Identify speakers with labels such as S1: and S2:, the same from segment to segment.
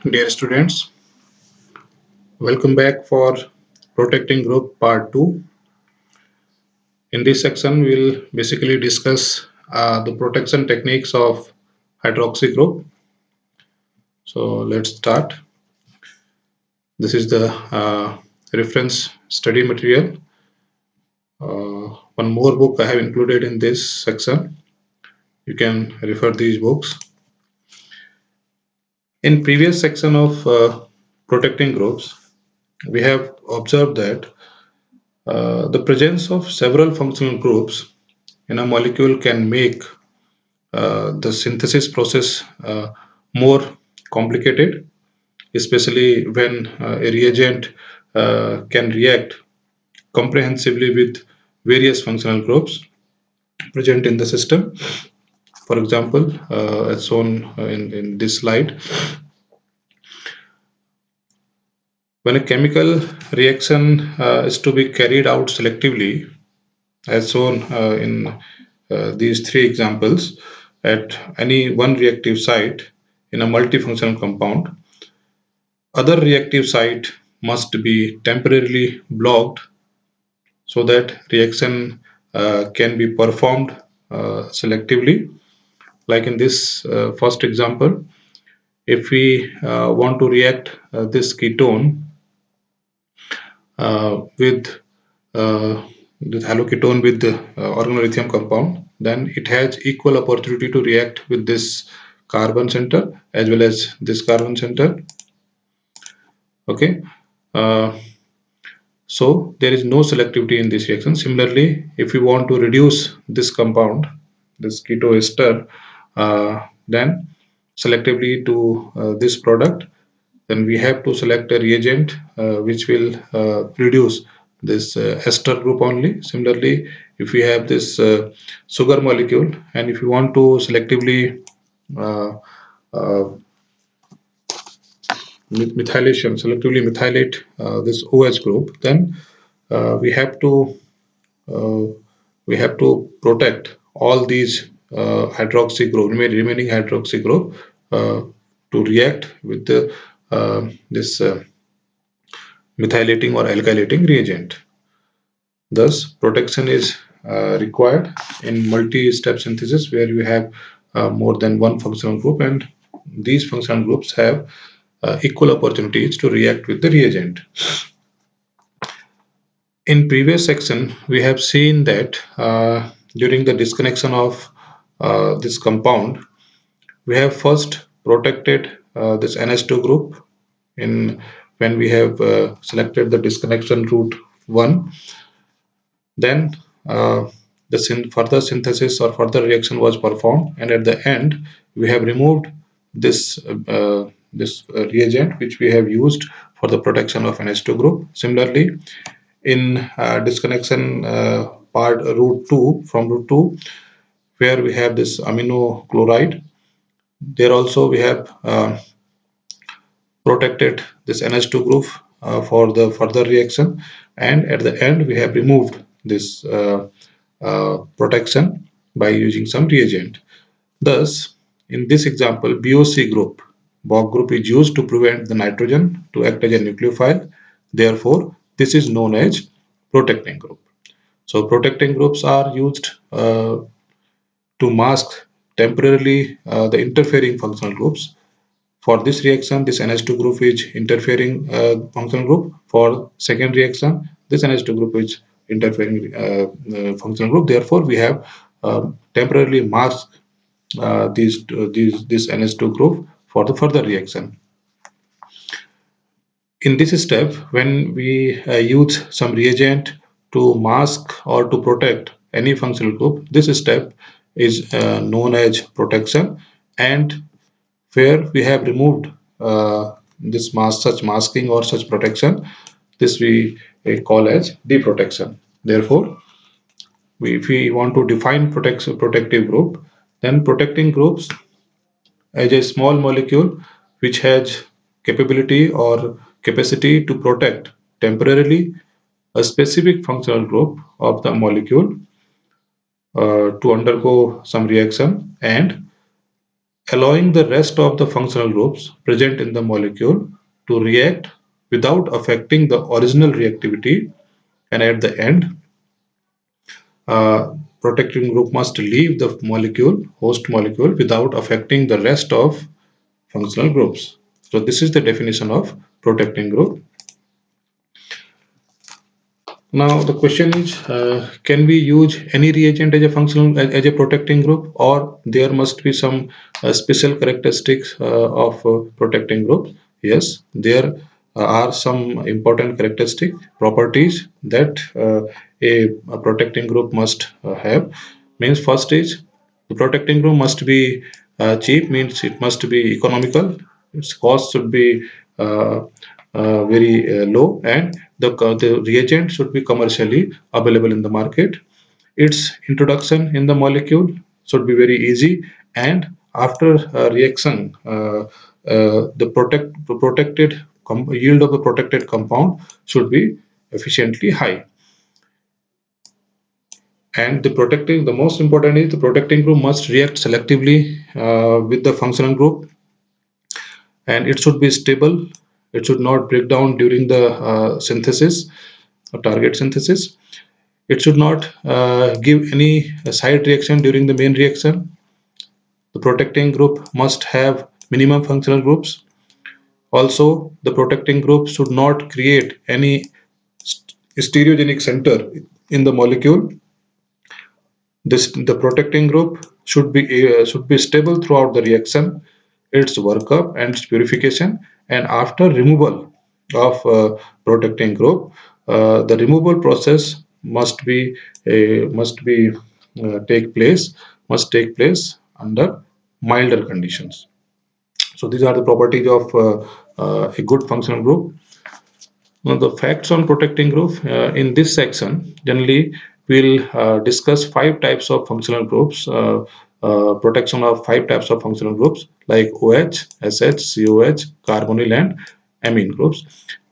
S1: Dear students, welcome back for Protecting Group Part 2. In this section, we'll basically discuss the protection techniques of hydroxy group. So let's start. This is the reference study material. One more book I have included in this section. You can refer these books. In previous section of protecting groups, we have observed that the presence of several functional groups in a molecule can make the synthesis process more complicated, especially when a reagent can react comprehensively with various functional groups present in the system. For example, as shown in this slide, when a chemical reaction is to be carried out selectively, as shown in these three examples, at any one reactive site in a multifunctional compound, other reactive site must be temporarily blocked so that reaction can be performed selectively. Like in this first example, if we want to react this ketone with this haloketone with the organolithium compound, then it has equal opportunity to react with this carbon center as well as this carbon center. Okay. Uh, So there is no selectivity in this reaction. Similarly, if we want to reduce this compound, this ketoester, then selectively to this product, then we have to select a reagent which will reduce this ester group only. Similarly, if we have this sugar molecule and if you want to selectively uh, uh, methylation, selectively methylate this OH group, then we have to uh, protect all these hydroxy group, remaining hydroxy group to react with the this methylating or alkylating reagent. Thus, protection is required in multi-step synthesis where you have more than one functional group, and these functional groups have equal opportunities to react with the reagent. In previous section, we have seen that during the disconnection of this compound, we have first protected this NH2 group in when we have selected the disconnection route 1. Then the further synthesis or further reaction was performed, and at the end we have removed this reagent which we have used for the protection of NH2 group. Similarly, in disconnection part route 2, from route 2, where we have this amino chloride, there also we have protected this NH2 group for the further reaction, and at the end we have removed this protection by using some reagent. Thus, in this example, BOC group, Boc group is used to prevent the nitrogen to act as a nucleophile. Therefore, this is known as protecting group. So, protecting groups are used to mask temporarily the interfering functional groups. For this reaction, this NH2 group is interfering functional group. For second reaction, this NH2 group is interfering functional group. Therefore, we have temporarily masked this NH2 group for the further reaction. In this step, when we use some reagent to mask or to protect any functional group, this step is known as protection, and where we have removed this mask, such masking or such protection, this we call as deprotection. Therefore, if we want to define protective group, then protecting groups as a small molecule which has capability or capacity to protect temporarily a specific functional group of the molecule to undergo some reaction, and allowing the rest of the functional groups present in the molecule to react without affecting the original reactivity. And at the end, protecting group must leave the molecule, host molecule, without affecting the rest of functional groups. So this is the definition of protecting group. Now the question is, can we use any reagent as a functional as a protecting group, or there must be some special characteristics of protecting group? Yes, there are some important characteristic properties that a protecting group must have. Means first is the protecting group must be cheap, means it must be economical. Its cost should be uh, very low, and the reagent should be commercially available in the market. Its introduction in the molecule should be very easy, and after reaction, the protected yield of the protected compound should be efficiently high. And the most important is the protecting group must react selectively with the functional group, and it should be stable. It should not break down during the synthesis or target synthesis. It should not give any side reaction during the main reaction. The protecting group must have minimum functional groups. Also, the protecting group should not create any stereogenic center in the molecule. The protecting group should be stable throughout the reaction, its workup and its purification, and after removal of protecting group, the removal process must be take place under milder conditions. So these are the properties of a good functional group. Now, the facts on protecting group in this section, generally we'll discuss five types of functional groups, protection of five types of functional groups like OH, SH, COH, carbonyl, and amine groups,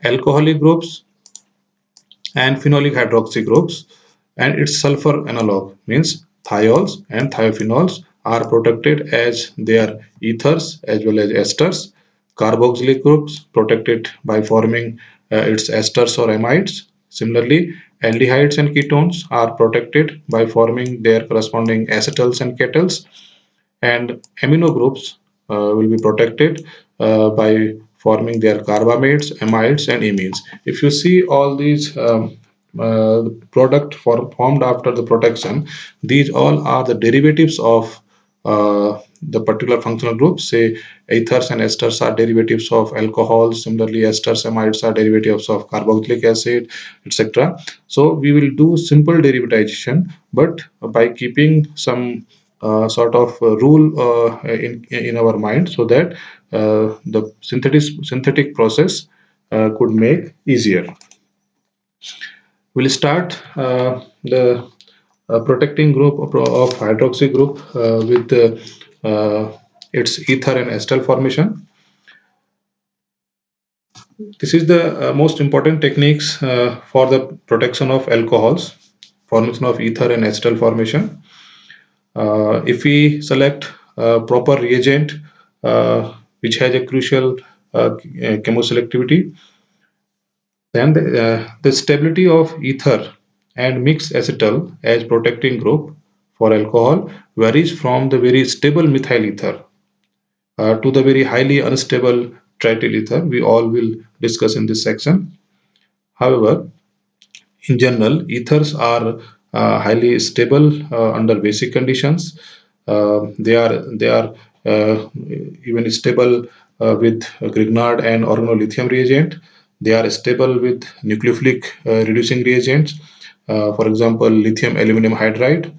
S1: alcoholic groups, and phenolic hydroxy groups, and its sulfur analog means thiols and thiophenols are protected as they are ethers as well as esters. Carboxylic groups protected by forming its esters or amides. Similarly, aldehydes and ketones are protected by forming their corresponding acetals and ketals, and amino groups will be protected by forming their carbamates, amides, and imines. If you see all these formed after the protection, these all are the derivatives of the particular functional group. Say ethers and esters are derivatives of alcohols. Similarly, esters, amides are derivatives of carboxylic acid, etc. So we will do simple derivatization, but by keeping some sort of rule in our mind, so that the synthetic process could make easier. We'll start the protecting group of hydroxy group with its ether and ester formation. This is the most important techniques for the protection of alcohols, formation of ether and ester formation. If we select proper reagent which has a crucial chemoselectivity, then the stability of ether and mixed acetal as protecting group for alcohol varies from the very stable methyl ether to the very highly unstable trityl ether. We all will discuss in this section. However, in general, ethers are highly stable under basic conditions. They are even stable with Grignard and organolithium reagent. They are stable with nucleophilic reducing reagents. For example, lithium aluminum hydride,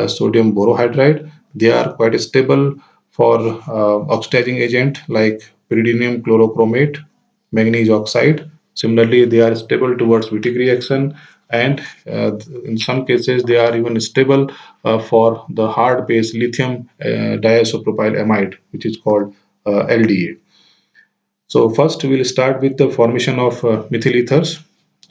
S1: sodium borohydride. They are quite stable for oxidizing agent like pyridinium chlorochromate, manganese oxide. Similarly, they are stable towards Wittig reaction, and in some cases they are even stable for the hard base lithium diisopropyl amide, which is called LDA. So first we will start with the formation of methyl ethers.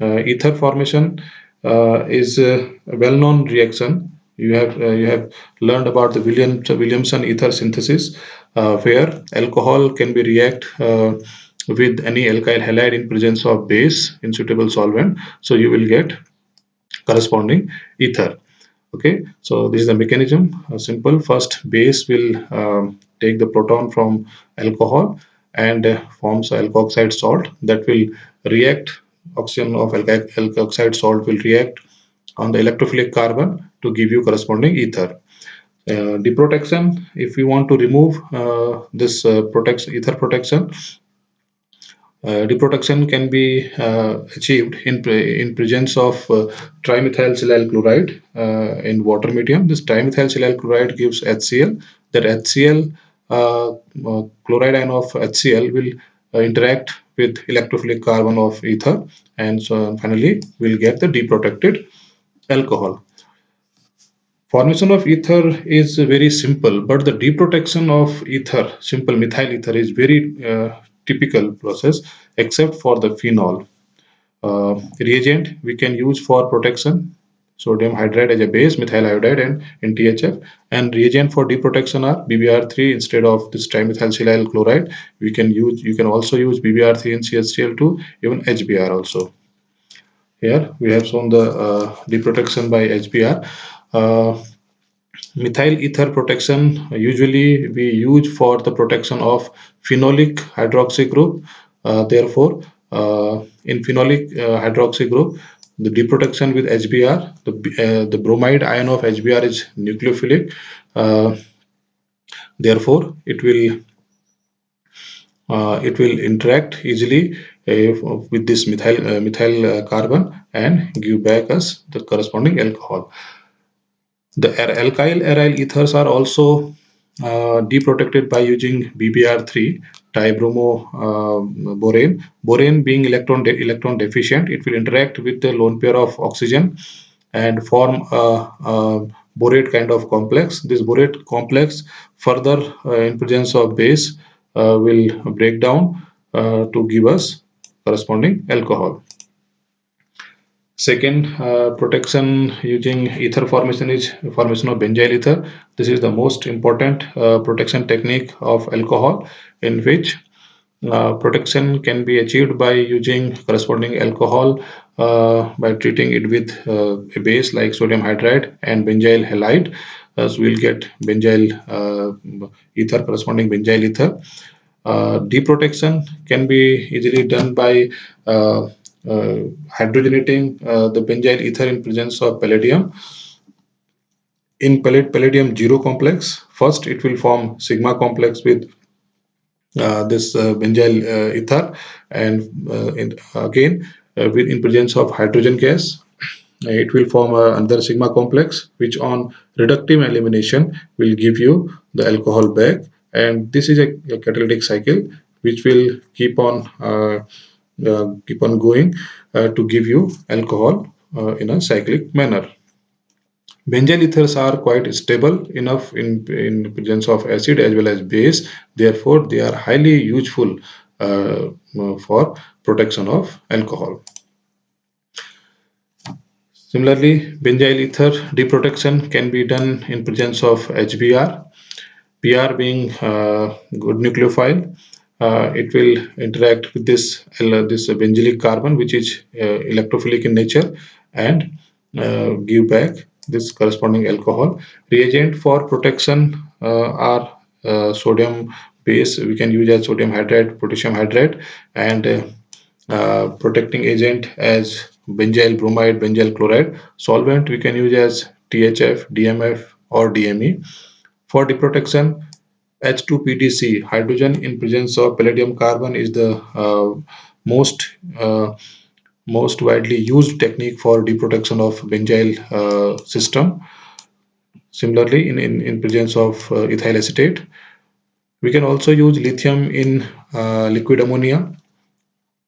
S1: Ether formation is a well-known reaction. You have learned about the Williamson ether synthesis. where alcohol can be react with any alkyl halide in presence of base in suitable solvent. So you will get corresponding ether. Okay, so this is the mechanism. Simple. First, base will take the proton from alcohol and forms alkoxide salt that will react. Oxygen of alkoxide salt will react on the electrophilic carbon to give you corresponding ether. Deprotection, if we want to remove this ether protection, deprotection can be achieved in presence of trimethylsilyl chloride in water medium. This trimethylsilyl chloride gives HCl. That HCl, chloride ion of HCl will interact with electrophilic carbon of ether, and so finally we'll get the deprotected alcohol. Formation of ether is very simple, but the deprotection of ether, simple methyl ether, is very typical process, except for the phenol. Reagent we can use for protection: sodium hydride as a base, methyl iodide, and NTHF. And reagent for deprotection are BBr3 instead of this trimethylsilyl chloride. You can also use BBr3 in CH3L2, even HBr also. Here we have shown the deprotection by HBr. Uh, Methyl ether protection usually we use for the protection of phenolic hydroxy group. Therefore, in phenolic hydroxy group, the deprotection with HBr, the bromide ion of HBr is nucleophilic. Uh, Therefore, it will interact easily with this methyl carbon and give back us the corresponding alcohol. The alkyl aryl ethers are also deprotected by using BBr3 dibromo borane. Borane being electron deficient, it will interact with the lone pair of oxygen and form a borate kind of complex. This borate complex further in presence of base will break down to give us corresponding alcohol. Second protection using ether formation is formation of benzyl ether. This is the most important protection technique of alcohol, in which protection can be achieved by using corresponding alcohol by treating it with a base like sodium hydride and benzyl halide. So we'll get benzyl ether, corresponding benzyl ether. Deprotection can be easily done by uh, hydrogenating the benzyl ether in presence of palladium. In palladium zero complex, first it will form sigma complex with this benzyl ether, and again with in presence of hydrogen gas, it will form another sigma complex, which on reductive elimination will give you the alcohol back. And this is a catalytic cycle which will keep on going to give you alcohol in a cyclic manner. Benzyl ethers are quite stable enough in presence of acid as well as base. Therefore, they are highly useful for protection of alcohol. Similarly, benzyl ether deprotection can be done in presence of HBr. Br being good nucleophile, it will interact with this benzylic carbon, which is electrophilic in nature, and give back this corresponding alcohol. Reagent for protection are sodium base. We can use as sodium hydride, potassium hydride, and protecting agent as benzyl bromide, benzyl chloride. Solvent we can use as THF, DMF, or DME. For deprotection, H2PDC, hydrogen in presence of palladium carbon, is the most uh, most widely used technique for deprotection of benzyl system. Similarly, in presence of ethyl acetate, we can also use lithium in liquid ammonia,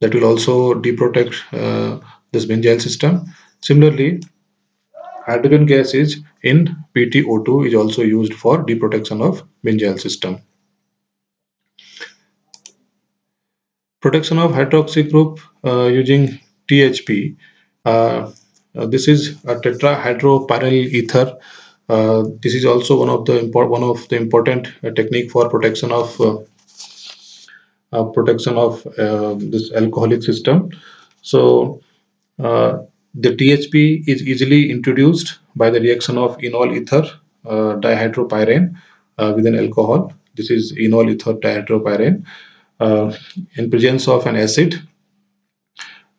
S1: that will also deprotect this benzyl system. Similarly, hydrogen gas is in PtO2 is also used for deprotection of benzyl system. Protection of hydroxy group using THP. This is a tetrahydropyryl ether. This is also one of the important technique for protection of this alcoholic system. So the THP is easily introduced by the reaction of enol ether dihydropyrene with an alcohol. This is enol ether dihydropyrene uh, in presence of an acid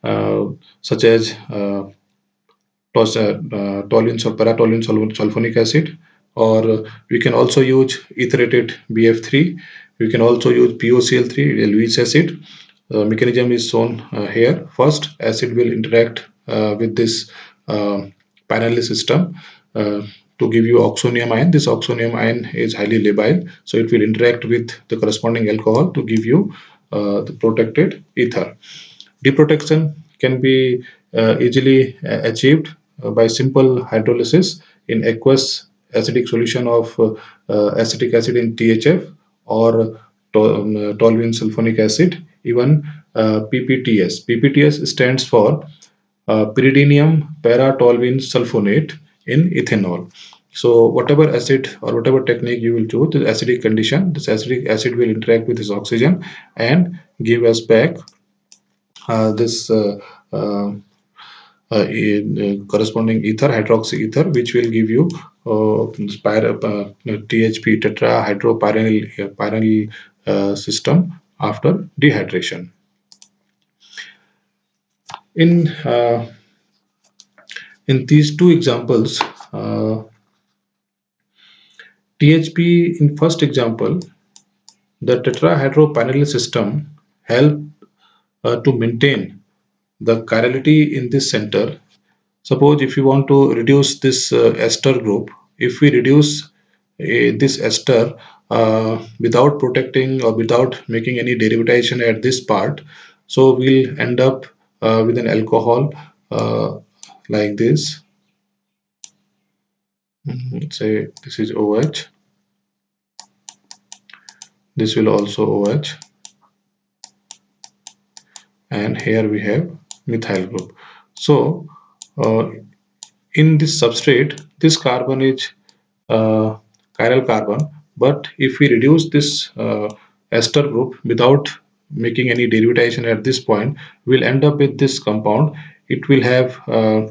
S1: uh, such as toluene or paratoluene sulfonic acid, or we can also use ethylated BF3. We can also use POCl3, Lewis acid. The mechanism is shown here. First, acid will interact with this uh, Pinelli system to give you oxonium ion. This oxonium ion is highly labile, so it will interact with the corresponding alcohol to give you the protected ether. Deprotection can be easily achieved by simple hydrolysis in aqueous acidic solution of acetic acid in THF, or toluene sulfonic acid, even PPTS. PPTS stands for pyridinium para-toluene sulfonate in ethanol. So whatever acid or whatever technique you will choose, the acidic condition, this acidic acid will interact with this oxygen and give us back this corresponding ether, hydroxy ether, which will give you THP tetrahydropyrenyl system after dehydration. In in these two examples, THP in first example, the tetrahydropyrenyl system help to maintain the chirality in this center. Suppose if you want to reduce this ester group, if we reduce this ester without protecting or without making any derivatization at this part, so we'll end up with an alcohol like this. Say this is OH, this will also OH, and here we have methyl group. So in this substrate, this carbon is uh, chiral carbon, but if we reduce this ester group without making any derivatization at this point, we'll end up with this compound. It will have uh,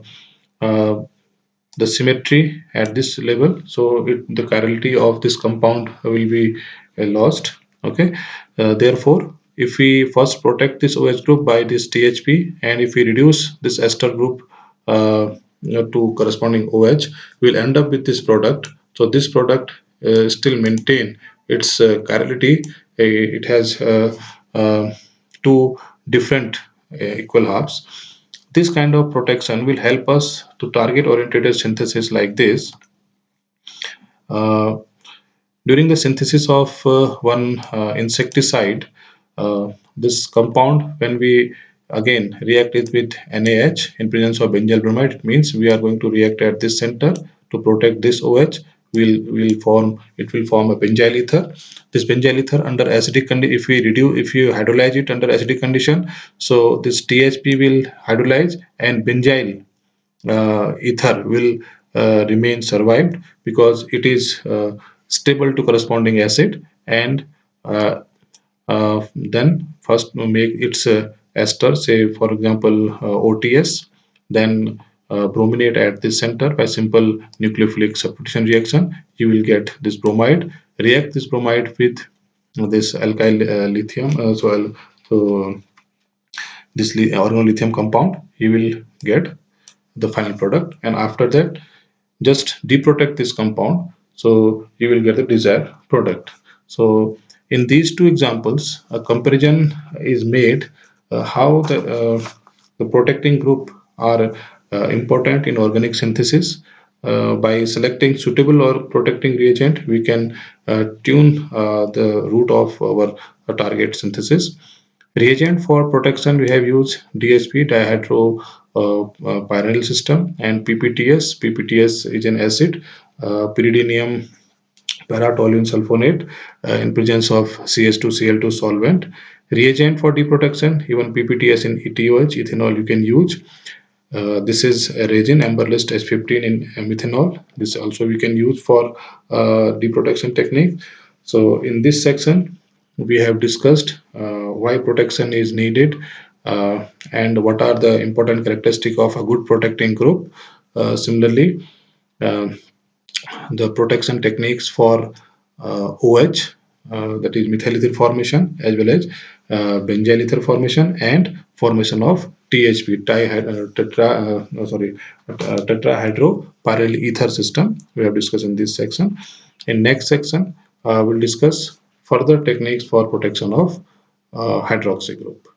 S1: the symmetry at this level, so the chirality of this compound will be lost. Okay, therefore if we first protect this OH group by this THP, and if we reduce this ester group to corresponding OH, we'll end up with this product. So this product still maintain its chirality. It has two different equal halves. This kind of protection will help us to target oriented synthesis like this. Uh, During the synthesis of one insecticide, this compound, when we again react it with NaH in presence of benzyl bromide, it means we are going to react at this center to protect this OH. It will form a benzyl ether. This benzyl ether under acidic condition, if you hydrolyze it under acidic condition, so this THP will hydrolyze and benzyl ether will remain survived because it is stable to corresponding acid, and then first make its ester, say for example OTS, then brominate at this center by simple nucleophilic substitution reaction. You will get this bromide. React this bromide with this alkyl lithium, so this organolithium compound. You will get the final product, and after that just deprotect this compound, so you will get the desired product. So in these two examples, a comparison is made how the protecting group are important in organic synthesis. By selecting suitable or protecting reagent, we can tune the route of our target synthesis. Reagent for protection, we have used DSP, dihydropyrenyl system, and PPTS. PPTS is an acid, pyridinium paratoluene sulfonate in presence of CH2Cl2 solvent. Reagent for deprotection, even PPTS in ETOH, ethanol you can use. This is a resin amber list S15 in methanol. This also we can use for deprotection technique. So in this section, we have discussed why protection is needed and what are the important characteristics of a good protecting group. Similarly, um, the protection techniques for OH, that is methyl ether formation, as well as benzyl ether formation and formation of THP, tetrahydropyryl ether system. We have discussed in this section. In next section, we'll discuss further techniques for protection of hydroxy group.